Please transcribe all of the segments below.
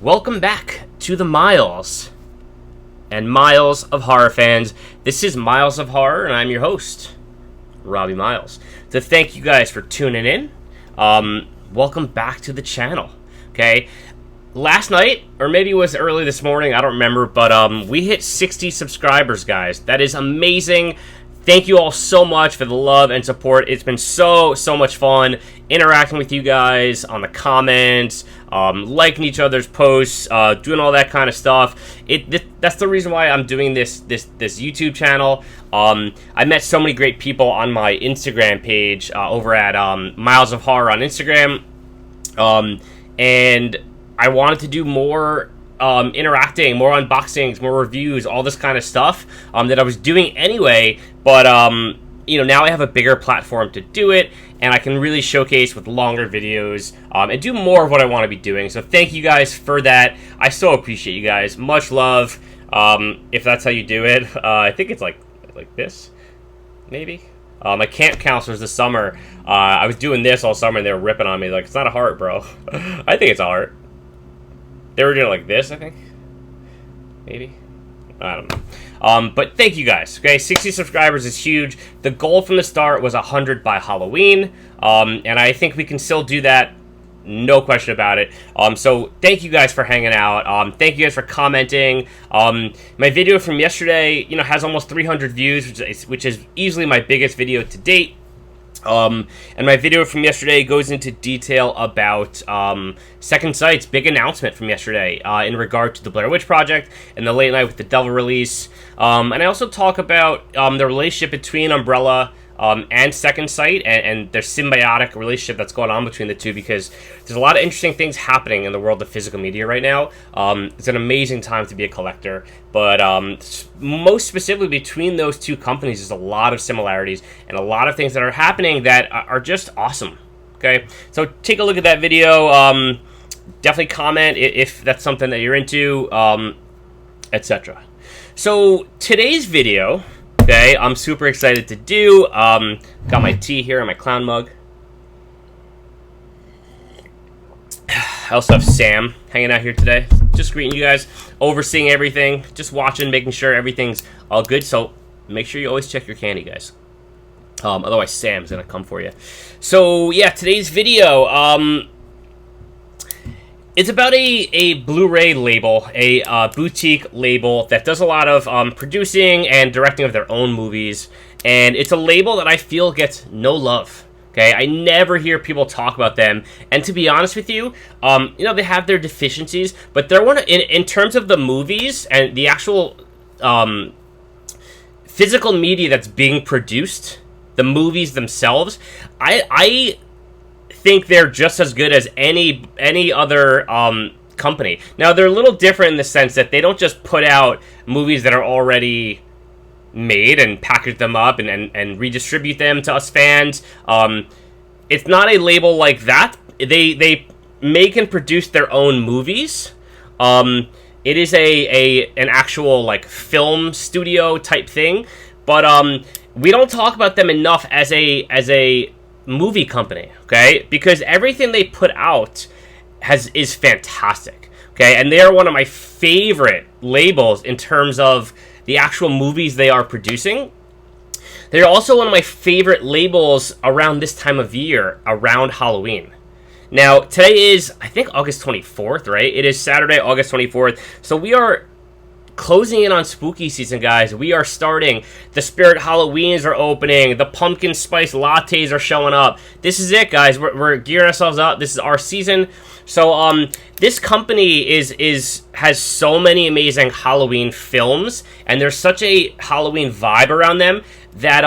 Welcome back to the Miles and Miles of Horror fans. This is Miles of Horror, and I'm your host, Robbie Miles. So thank you guys for tuning in. Welcome back to the channel. Okay, last night, or maybe it was early this morning, I don't remember, but we hit 60 subscribers, guys. That is amazing. Thank you all so much for the love and support. It's been so much fun interacting with you guys on the comments, liking each other's posts, doing all that kind of stuff. That's the reason why I'm doing this YouTube channel. I met so many great people on my Instagram page over at Miles of Horror on Instagram, and I wanted to do more interacting, more unboxings, more reviews, all this kind of stuff that I was doing anyway, but now I have a bigger platform to do it, and I can really showcase with longer videos and do more of what I want to be doing. So thank you guys for that. I so appreciate you guys. Much love. If that's how you do it, I think it's like this, maybe. My camp counselors this summer, I was doing this all summer, and they were ripping on me like, it's not a heart, bro. I think it's a heart. They were doing it like this, I think. Maybe. I don't know. But thank you guys. Okay, 60 subscribers is huge. The goal from the start was 100 by Halloween. And I think we can still do that. No question about it. So thank you guys for hanging out. Thank you guys for commenting. My video from yesterday, has almost 300 views, which is easily my biggest video to date. And my video from yesterday goes into detail about Second Sight's big announcement from yesterday in regard to the Blair Witch Project and the Late Night with the Devil release. And I also talk about the relationship between Umbrella and Second Sight and their symbiotic relationship that's going on between the two, because there's a lot of interesting things happening in the world of physical media right now. It's an amazing time to be a collector, but most specifically between those two companies, there's a lot of similarities and a lot of things that are happening that are just awesome. Okay, so take a look at that video. Definitely comment if that's something that you're into, etc. So today's video, okay, I'm super excited to do. Got my tea here in my clown mug. I also have Sam hanging out here today, just greeting you guys, overseeing everything, just watching, making sure everything's all good. So make sure you always check your candy, guys. Otherwise, Sam's gonna come for you. So yeah, today's video, it's about a Blu-ray label, a boutique label that does a lot of producing and directing of their own movies, and it's a label that I feel gets no love. Okay, I never hear people talk about them, and to be honest with you, they have their deficiencies, but they're one of, in terms of the movies and the actual physical media that's being produced, the movies themselves, I think they're just as good as any other company. Now, they're a little different in the sense that they don't just put out movies that are already made and package them up and redistribute them to us fans. It's not a label like that. They make and produce their own movies. It is an actual like film studio type thing, but we don't talk about them enough as a movie company, okay? Because everything they put out is fantastic, okay? And they are one of my favorite labels in terms of the actual movies they are producing. They're also one of my favorite labels around this time of year, around Halloween. Now, today is, I think, August 24th, right? It is Saturday, August 24th. So we are closing in on spooky season, guys. We are starting. The Spirit Halloweens are opening. The pumpkin spice lattes are showing up. This is it, guys. We're gearing ourselves up. This is our season. So this company has so many amazing Halloween films, and there's such a Halloween vibe around them that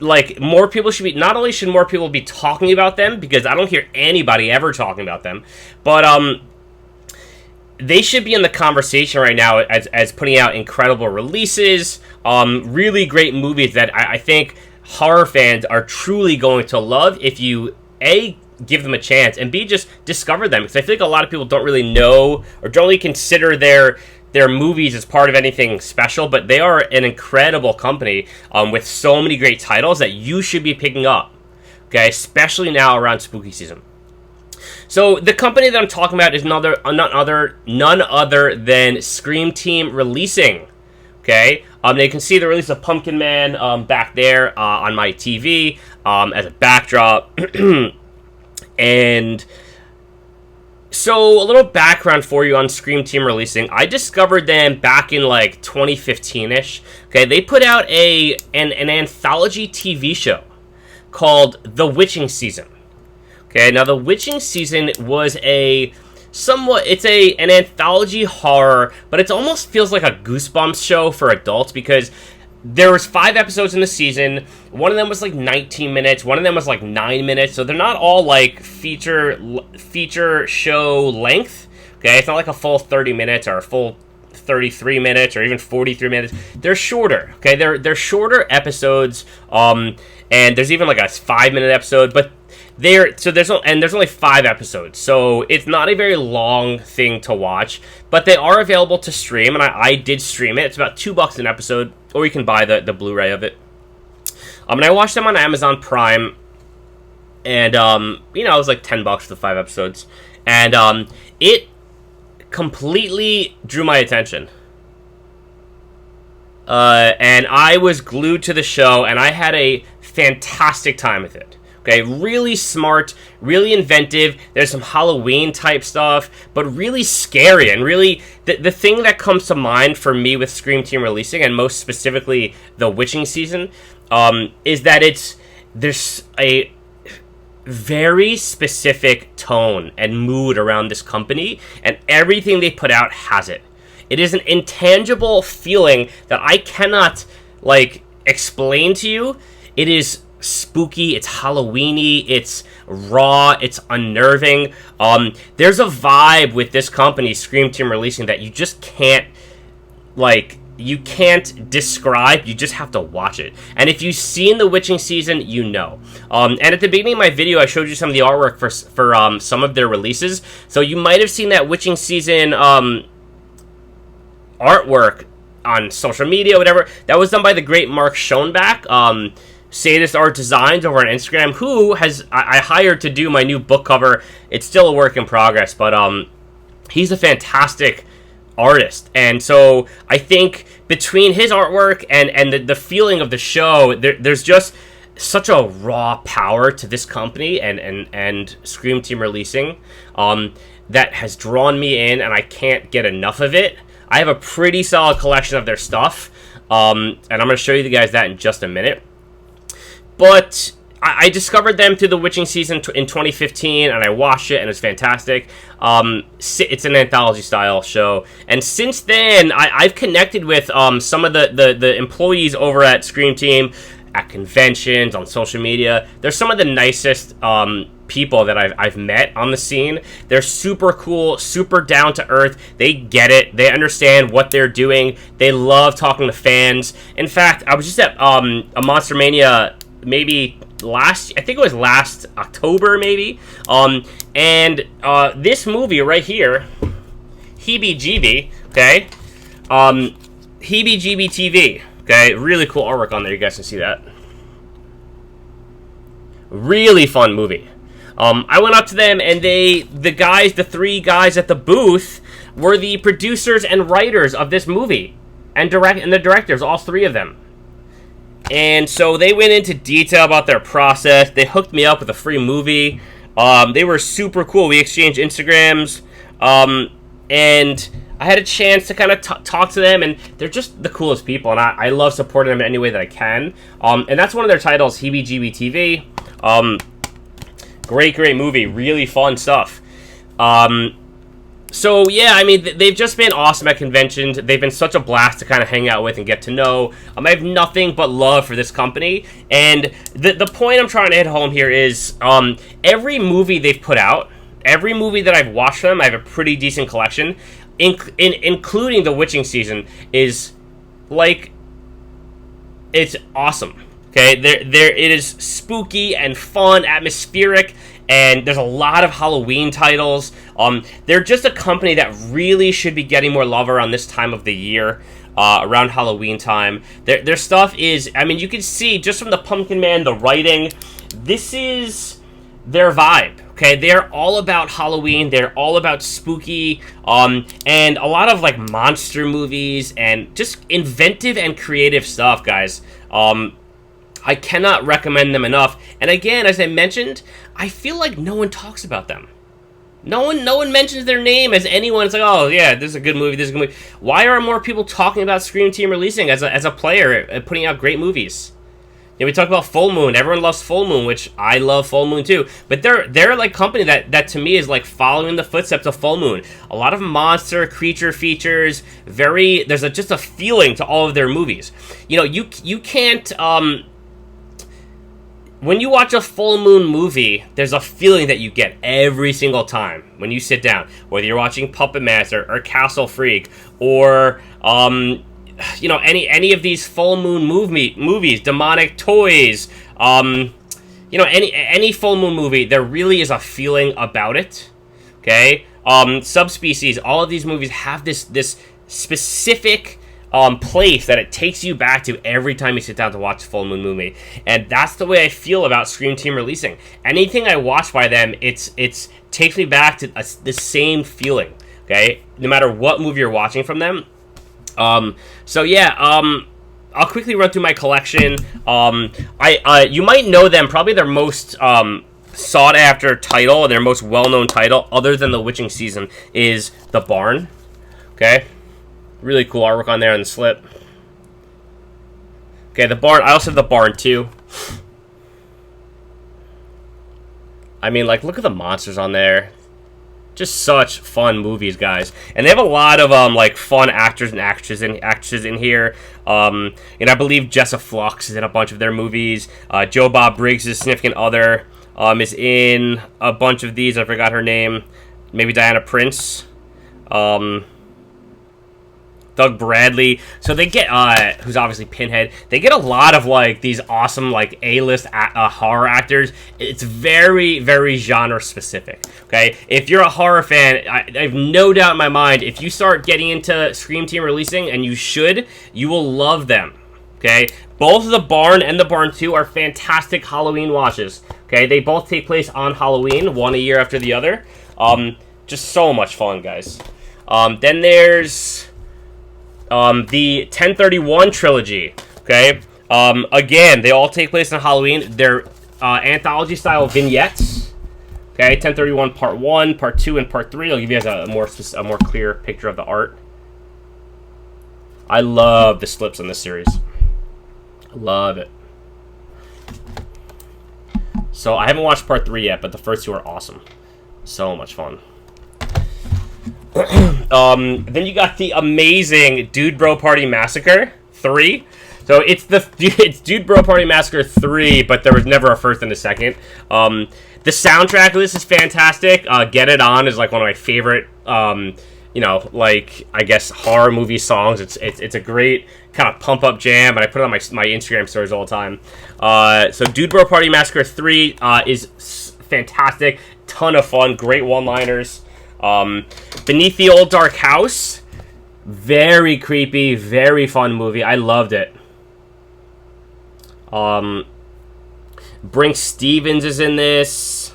like more people should be, not only should more people be talking about them, because I don't hear anybody ever talking about them, but they should be in the conversation right now as putting out incredible releases, really great movies that I think horror fans are truly going to love if you, A, give them a chance, and B, just discover them. Because I feel like a lot of people don't really know or don't really consider their movies as part of anything special, but they are an incredible company with so many great titles that you should be picking up, okay, especially now around spooky season. So the company that I'm talking about is none other than Scream Team Releasing. Okay, you can see the release of Pumpkin Man back there on my TV as a backdrop, and so a little background for you on Scream Team Releasing. I discovered them back in like 2015ish. Okay, they put out an anthology TV show called The Witching Season. Okay, now The Witching Season was an anthology horror, but it almost feels like a Goosebumps show for adults because there was 5 episodes in the season. One of them was like 19 minutes. One of them was like 9 minutes. So they're not all like feature show length. Okay, it's not like a full 30 minutes or a full 33 minutes or even 43 minutes. They're shorter. Okay, they're shorter episodes. And there's even like a 5-minute episode, but there's only 5 episodes, so it's not a very long thing to watch, but they are available to stream, and I did stream it. It's about $2 an episode, or you can buy the Blu-ray of it. And I watched them on Amazon Prime, and it was like $10 for the 5 episodes, and it completely drew my attention. And I was glued to the show, and I had a fantastic time with it. Okay, really smart, really inventive. There's some Halloween-type stuff, but really scary. And really, the thing that comes to mind for me with Scream Team Releasing, and most specifically The Witching Season, is that there's a very specific tone and mood around this company, and everything they put out has it. It is an intangible feeling that I cannot, explain to you. It is spooky, it's Halloweeny, it's raw, it's unnerving. There's a vibe with this company, Scream Team Releasing, that you just can't describe. You just have to watch it. And if you've seen The Witching Season, you know. And at the beginning of my video, I showed you some of the artwork for some of their releases. So you might have seen that Witching Season artwork on social media, whatever. That was done by the great Mark Schoenbach. Sadist Art Designs over on Instagram, who I hired to do my new book cover. It's still a work in progress, but he's a fantastic artist, and so I think between his artwork and the feeling of the show, there's just such a raw power to this company and Scream Team Releasing that has drawn me in, and I can't get enough of it. I have a pretty solid collection of their stuff, and I'm going to show you guys that in just a minute. But I discovered them through The Witching Season in 2015, and I watched it, and it's fantastic. It's an anthology-style show. And since then, I've connected with some of the employees over at Scream Team, at conventions, on social media. They're some of the nicest people that I've met on the scene. They're super cool, super down-to-earth. They get it. They understand what they're doing. They love talking to fans. In fact, I was just at a Monster Mania maybe last October, maybe. And this movie right here, Heebie-Jeebie, okay? Heebie-Jeebie TV, okay? Really cool artwork on there. You guys can see that. Really fun movie. I went up to them, and the 3 guys at the booth were the producers and writers of this movie, and the directors, all 3 of them. And so they went into detail about their process. They hooked me up with a free movie. They were super cool. We exchanged Instagrams, and I had a chance to kind of talk to them, and they're just the coolest people, and I love supporting them in any way that I can. And that's one of their titles, Heebie-Jeebie TV. Great movie. Really fun stuff. So, yeah, I mean, they've just been awesome at conventions. They've been such a blast to kind of hang out with and get to know. I have nothing but love for this company. And the point I'm trying to hit home here is every movie they've put out, every movie that I've watched from them, I have a pretty decent collection, including The Witching Season, is, it's awesome. Okay, it is spooky and fun, atmospheric, and there's a lot of Halloween titles. They're just a company that really should be getting more love around this time of the year, around Halloween time. Their stuff is, I mean, you can see just from the Pumpkin Man, the writing, this is their vibe. Okay, they're all about Halloween. They're all about spooky, and a lot of like monster movies and just inventive and creative stuff, guys. I cannot recommend them enough. And again, as I mentioned, I feel like no one talks about them. No one mentions their name as anyone. It's like, oh yeah, this is a good movie. This is a good movie. Why are more people talking about Scream Team releasing as a player putting out great movies? You know, we talk about Full Moon. Everyone loves Full Moon, which I love Full Moon too. But they're like company that to me is like following the footsteps of Full Moon. A lot of monster creature features. There's just a feeling to all of their movies. You know, you can't when you watch a Full Moon movie, there's a feeling that you get every single time when you sit down, whether you're watching Puppet Master or Castle Freak or you know, any of these Full Moon movies, Demonic Toys, you know, any Full Moon movie, there really is a feeling about it. Okay, Subspecies, all of these movies have this specific place that it takes you back to every time you sit down to watch a Full Moon movie, and that's the way I feel about Scream Team releasing. Anything I watch by them, it's takes me back to the same feeling. Okay, no matter what movie you're watching from them. So yeah, I'll quickly run through my collection. You might know them. Probably their most sought after title and their most well known title, other than The Witching Season, is The Barn. Okay. Really cool artwork on there on the slip. Okay, The Barn. I also have The Barn too. I mean, like, look at the monsters on there. Just such fun movies, guys. And they have a lot of like fun actors and actresses in here. And I believe Jessa Flux is in a bunch of their movies. Joe Bob Briggs' significant other is in a bunch of these. I forgot her name. Maybe Diana Prince. Doug Bradley. So they get, who's obviously Pinhead. They get a lot of, like, these awesome, like, A-list horror actors. It's very, very genre-specific, okay? If you're a horror fan, I have no doubt in my mind, if you start getting into Scream Team releasing, and you should, you will love them, okay? Both The Barn and The Barn 2 are fantastic Halloween watches, okay? They both take place on Halloween, one a year after the other. Just so much fun, guys. Then there's the 1031 trilogy, okay? Again, they all take place on Halloween. They're anthology-style vignettes, okay? 1031 Part 1, Part 2, and Part 3. I'll give you guys a more clear picture of the art. I love the slips on this series. Love it. So, I haven't watched Part 3 yet, but the first two are awesome. So much fun. Then you got the amazing Dude Bro Party Massacre 3. So it's Dude Bro Party Massacre 3, but there was never a first and a second. The soundtrack of this is fantastic. Get It On is like one of my favorite, you know, like, I guess, horror movie songs. It's a great kind of pump up jam, and I put it on my Instagram stories all the time. So Dude Bro Party Massacre 3 is fantastic. Ton of fun, great one-liners. Beneath the Old Dark House, very creepy, very fun movie. I loved it. Brinke Stevens is in this.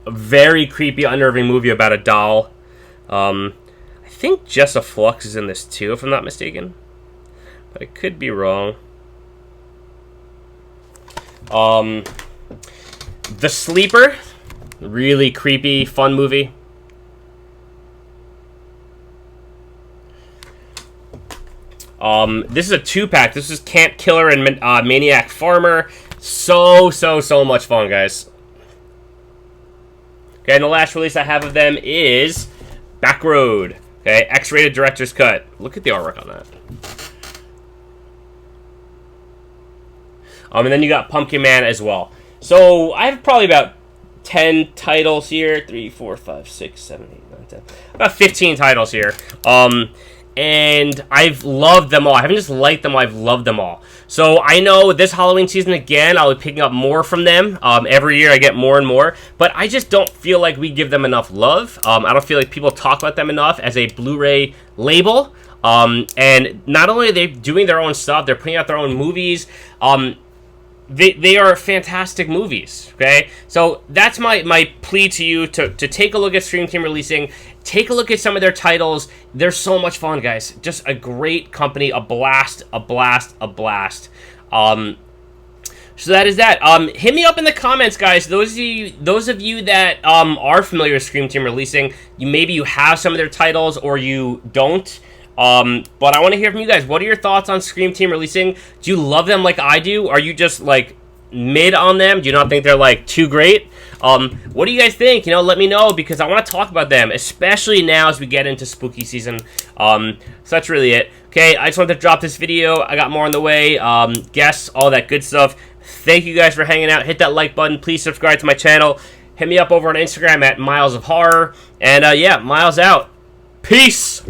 A very creepy, unnerving movie about a doll. I think Jessa Flux is in this too, if I'm not mistaken, but I could be wrong. The Sleeper, really creepy, fun movie. This is a 2-pack. This is Camp Killer and Maniac Farmer. So much fun, guys. Okay, and the last release I have of them is Backroad. Okay, X-rated director's cut. Look at the artwork on that. And then you got Pumpkin Man as well. So I have probably about 10 titles here. 3, 4, 5, 6, 7, 8, 9, 10. About 15 titles here. And I've loved them all. I haven't just liked them, I've loved them all. So I know this Halloween season, again, I'll be picking up more from them. Every year I get more and more. But I just don't feel like we give them enough love. I don't feel like people talk about them enough as a Blu-ray label. And not only are they doing their own stuff, they're putting out their own movies. They are fantastic movies, okay? So that's my plea to you, to take a look at Scream Team Releasing. Take a look at some of their titles. They're so much fun, guys. Just a great company, a blast, a blast, a blast. So that is that. Hit me up in the comments, guys. Those of you that are familiar with Scream Team Releasing, maybe you have some of their titles or you don't. But I want to hear from you guys. What are your thoughts on Scream Team Releasing? Do you love them like I do? Are you just like mid on them? Do you not think they're like too great? What do you guys think? Let me know, because I want to talk about them, especially now as we get into spooky season. So that's really it. Okay, I just wanted to drop this video. I got more on the way. Guests, all that good stuff. Thank you guys for hanging out. Hit that like button. Please subscribe to my channel. Hit me up over on Instagram at Miles of Horror. And yeah, Miles out. Peace!